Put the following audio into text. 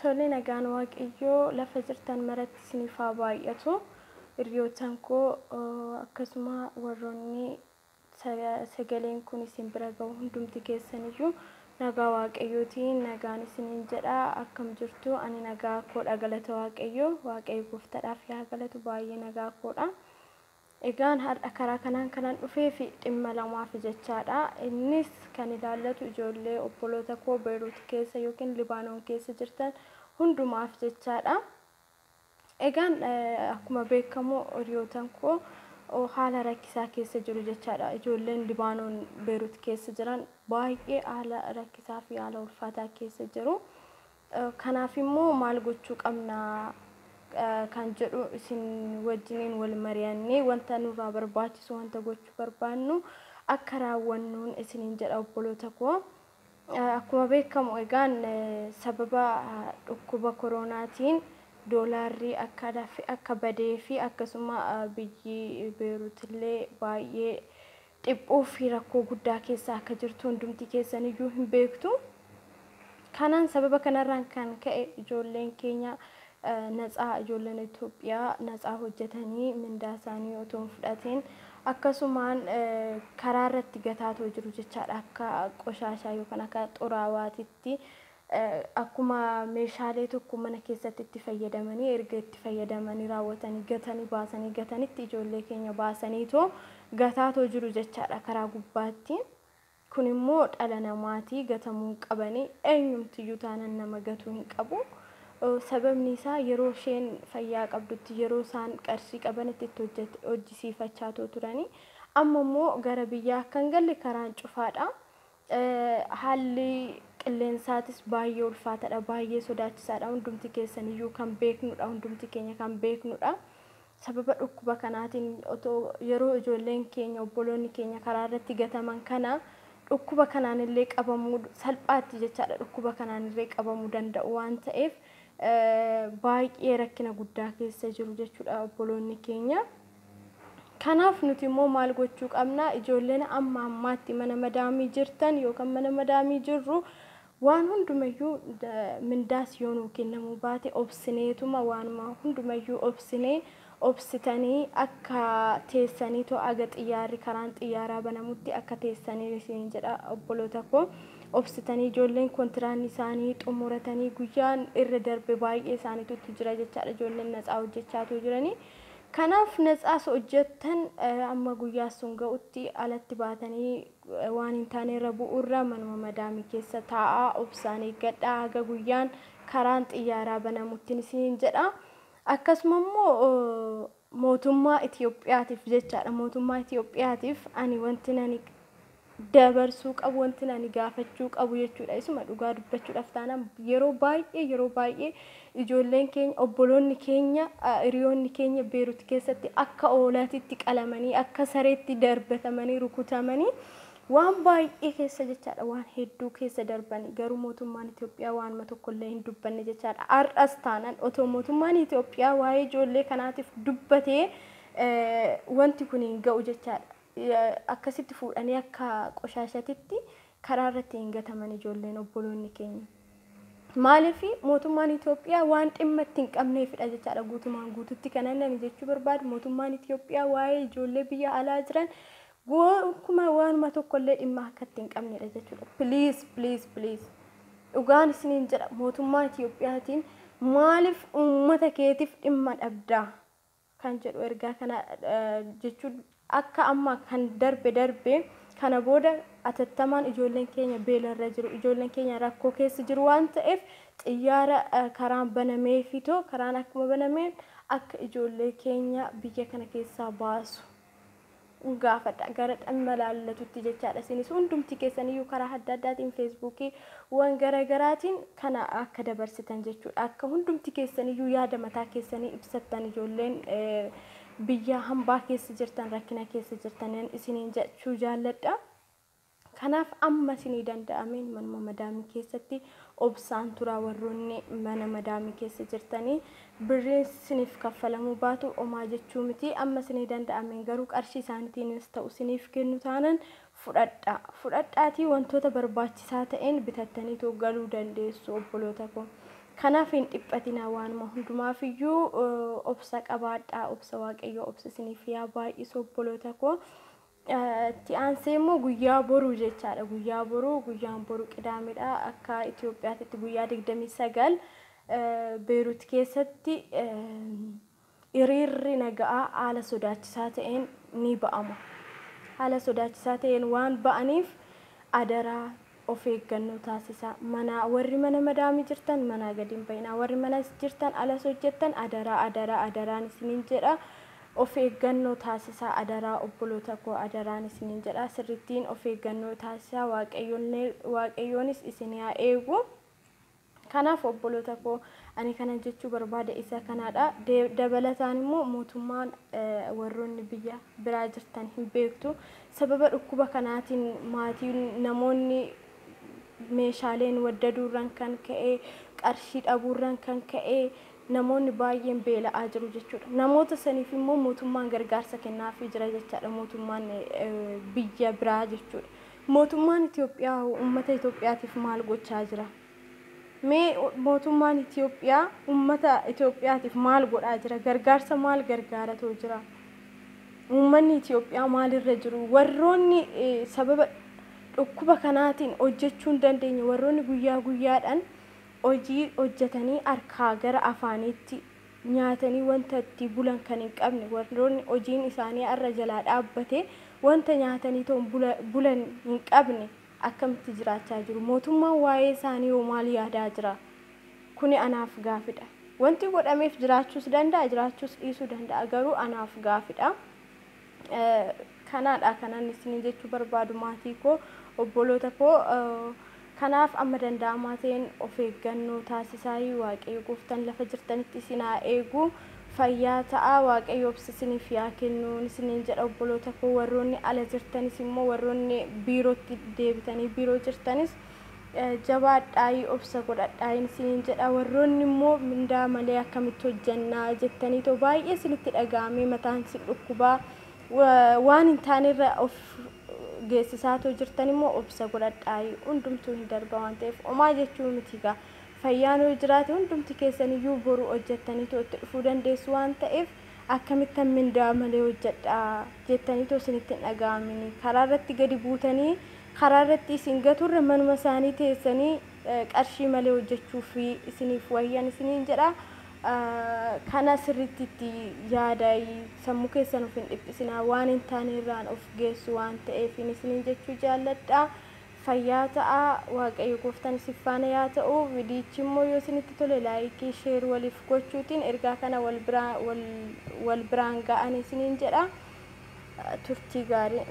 Tole nagaan waaqayyoo lafa jirtan maratti isiniif haa baay'atu. Hiriyootaan koo akkasuma warroonni sagaleen kun isin bira ga'u hundumti keessaniyyuu nagaa waaqayyootiin nagaan isiniin jedha. Akkam jirtu? Ani nagaa koodha, galata waaqayyoo. Waaqayyo gooftaadhaaf yaa galatu, baay'ee nagaa koodha. Egaan har'a karaa kanaan dhufee fi dhimma lamaaf jechaadha. Innis kan ilaallatu ijoollee obboloota koo Beeruut keessa yookiin Libaanoon keessa jirtan hundumaaf jechaadha. Egaan akkuma beekamu hiriyootaan koo haala rakkisaa keessa jiru jechaadha. Ijoolleen Libaanoon Beeruut keessa jiran baay'ee haala rakkisaa fi haala ulfaataa keessa jiru. Kanaaf immoo maal gochuu qabna kan jedhu isin wajjiniin wal mari'annee wanta nurraa barbaachisu wanta gochuu barbaannu akka raawwannuun isiniin jedha obboloota koo. Akkuma beekamu egaan sababa dhukkuba koronaatiin doolaarri akka badee fi akkasuma biyyi Beeruutillee baay'ee dhiphuu fi rakkoo guddaa keessa akka jirtu hundumti keessaniyyuu hin beektu. Kanaan sababa kanarraan kan ka'e ijoolleen keenya natsaa ijoolleen Itoophiyaa natsaa hojjetanii mindaa isaanii otoo hin fudhatiin akkasumaan karaa irratti gataatoo jiru jechaadha. Akka qoshaashaa yookaan akka xuraawaatitti akkuma meeshaalee tokko mana keessatti itti fayyadamanii erga itti fayyadamanii raawwatanii gatanii baasanii gatanitti ijoollee keenya baasaniitoo gataatoo jiru jechaadha karaa gubbaatti. Kun immoo dhala namaatii gatamuu qabanii eenyumtiyyuu taanaan nama gatuu hin qabu. Sababni isaa yeroo isheen fayyaa qabdutti yeroo isaan qarshii qabanitti itti hojjisiifachaa turanii amma immoo gara biyyaa akka hin galle karaan cufaadha. Haalli qilleensaatis baay'ee ulfaataadha, baay'ee sodaachisaadha. Hundumti keessaniyyuu kan beeknudha, hundumti keenya kan beeknudha. Sababa dhukkuba kanaatiin yeroo ijoolleen keenya obboloonni keenya karaa irratti gataman kana dhukkuba kanaan illee qabamuu salphaatti jechaadha. Dhukkuba kanaan illee qabamuu danda'u waan ta'eef baay'ee rakkina guddaa keessa jiru jechuudha obboloonni keenya. Kanaaf nuti immoo maal gochuu qabna? Ijoolleen amma ammaatti mana madaamii jirtan yookaan mana madaamii jirru waan hundumayyuu mindaas yoo nuu kennamuu baate obsineetuma waanuma hundumayyuu obsitanii akka teessanii too aga xiyyaarri karaan xiyyaaraa banamutti akka teessanii isin jedha obboloota koo. Obsitanii ijoolleen kontiraanni isaanii xumuratanii guyyaan irra darbe baay'ee isaaniitu jira jechaadha. Ijoolleen natsaa hojjechaatu jiranii. Kanaaf natsaas hojjettan amma guyyaa sun ga'utti alatti baatanii waan hin taane irra bu'uurra manuma madaamii keessa taa'aa obsaan eeggadhaa haga guyyaan karaan xiyyaaraa banamutti isin jedha. Akkasuma immoo mootummaa Itoophiyaatiif jechaadha. Mootummaa Itoophiyaatiif ani wanti nani dabarsuu qabu wanti nani gaafachuu qabu jechuudha. Isuma dhugaa dubbachuudhaaf taanaan yeroo baay'ee ijoolleen keenya obboloonni keenya hiriyoonni keenya Beeruut keessatti akka oolaatitti qalamanii akka sareetti darbatamanii rukutamanii waan baay'ee keessa jechaadha. Waan hedduu keessa darbanii garuu mootummaan Itoophiyaa waanuma tokkollee hin dubbanne jechaadha. Har'as taanaan otoo mootummaan Itoophiyaa waa'ee ijoollee kanaatiif dubbatee wanti kun hin ga'u jechaadha. Akkasitti fuudhanii akka qoshaashatitti karaa irratti hin gataman ijoolleen obboloonni keenya. Maaliif mootummaan Itoophiyaa waan dhimma itti hin qabneefidha jechaadha. Guutumaan guututti kanan ani jechuu barbaadu mootummaan Itoophiyaa waa'ee ijoollee biyya alaa jiran akkuma waanuma tokkollee dhimma akka itti hin qabnedha jechuudha. Please dhugaan isiniin jedha mootummaa Itoophiyaatiin maaliif uummata keetiif dhimma dhabdaa kan jedhu ergaa kana jechuun akka amma kan darbe kana booda atattamaan ijoolleen keenya beelarra jiru, ijoolleen keenya rakkoo keessa jiru waan ta'eef xiyyaara karaan banamee fitoo karaan akkuma banameen akka ijoollee keenya biyya kana keessaa baasu gaafadha gara dhimma laallatutti jechaadha. Isinis hundumti keessaniyyuu karaa adda addaatiin feesbuukii waan garaagaraatiin kana akka dabarsitan jechuudha. Akka hundumti keessaniyyuu yaada mataa keessanii ibsattan ijoolleen biyya hambaa keessa jirtan rakkina keessa jirtan isiniin jechuu jaalladha. Kanaaf amma isinii danda'ameen manuma madaamii keessatti obsaan turaa warroonni mana madaamii keessa jirtanii birriin isiniif kaffalamuu baatu omaa jechuu miti. Amma isinii danda'ameen garuu qarshii isaaniitiinis ta'u isiniif kennu taanaan fudhadhaatii wantoota barbaachisaa ta'een bitattanii galuu dandeessu obboloota koo. kanaaf hin dhiphatina waanuma hundumaafiyyuu obsa qabaadhaa obsa waaqayyoo obsa isiniif yaa baay'isoo obboloota koo itti aansee immoo guyyaa boruu jechaadha guyyaan boruu qidaamedha akka Itoophiyaatti guyyaa 29 Beirut keessatti hiriirri nagaa haala sodaachisaa ta'een ni ba'ama haala sodaachisaa ta'een waan ba'aniif adaraa of eeggannoo taasisaa warri mana madaamii jirtan mana gadi hin bayinaa warri mana jirtan alas hojjettan adaraan isiniin jedha of eeggannoo taasisaa adaraa obboloota koo adaraan isiniin jedha sirrittiin of eeggannoo taasisaa waaqayyoonis isin haa eegu kanaaf obboloota koo ani kana jechuu barbaada isa kanaadha dabalataan immoo mootummaan warroonni biyya biraa jirtan hin beektu sababa dhukkuba kanaatiin maatiin namoonni meeshaaleen waddaduurran kan ka'ee qarshii dhabuurran kan ka'ee namoonni baay'een beela'aa jiru jechuudha namoota saniif immoo mootummaan gargaarsa kennaafii jira jechaadha mootummaan biyya biraa jechuudha mootummaan Itoophiyaa uummata Itoophiyaatiif maal gochaa jira mee mootummaan Itoophiyaa uummata Itoophiyaatiif maal godhaa jira gargaarsa maal gargaaratoo jira uummanni Itoophiyaa maalirra jiru warroonni sababa dhukkuba kanaatiin hojjechuun dandeenye warroonni guyyaa guyyaadhaan hojii hojjetanii harkaa gara afaaniitti nyaatanii wanta itti bulan kan hin qabne warroonni hojiin isaanii irra jalaa dhaabbate wanta nyaatanii toon bulan hin qabne akkamitti jiraachaa jiru mootummaan waa'ee isaanii hoo maal yaadaa jira kuni anaaf gaafidha wanti godhameef jiraachuus danda'a jiraachuus dhiisuu danda'a garuu anaaf gaafidha kanaadha kanan isin jechuu barbaadu maatii koo obboloota koo kanaaf amma danda'amaa ta'een of eeggannoo taasisaa waaqayyo gooftaan lafa jirtanitti isin haa eegu fayyaa ta'a waaqayyo obsa isiniif haa kennu isiniin jedha obboloota koo warroonni ala jirtanis immoo warroonni biirootti deebitanii biiroo jirtanis jabaadhaa obsa godhadhaa isiniin jedha warroonni immoo mindaa malee akkamitti hojjannaa jettanii too baay'ee isinitti dhaga'amee mataan si dhukkubaa waan hin taanerra of geessisaatoo jirtan immoo obsa godhadhaa hundumtuu hin darba waan ta'eef homaa jechuu miti gaa fayyaan yoo jiraate hundumti keessaniyyuu boru hojjettanii too itti dhufuu dandeessu waan ta'eef akkamittan mindaa malee hojjedhaa jettanii too isinitti hin dhaga'amini karaa irratti gadi buutanii karaa irratti isin gaturra manuma isaanii teessanii qarshii malee hojjechuu fi isiniif wayyan isiniin jedha kana sirriitti yaadai sammuu keessan of hin dhiphisinaa waan hin taane irraan of geessu waan ta'eef isiniin jechuu jaalladha fayyaa ta'a waaqayyo gooftaan isiniif faana yaa ta'u viidiyichi immoo yoo isinitti tole laayikii sheer waliif gochuutiin ergaa kana wal biraan ga'an isiniin jedha turtii gaarii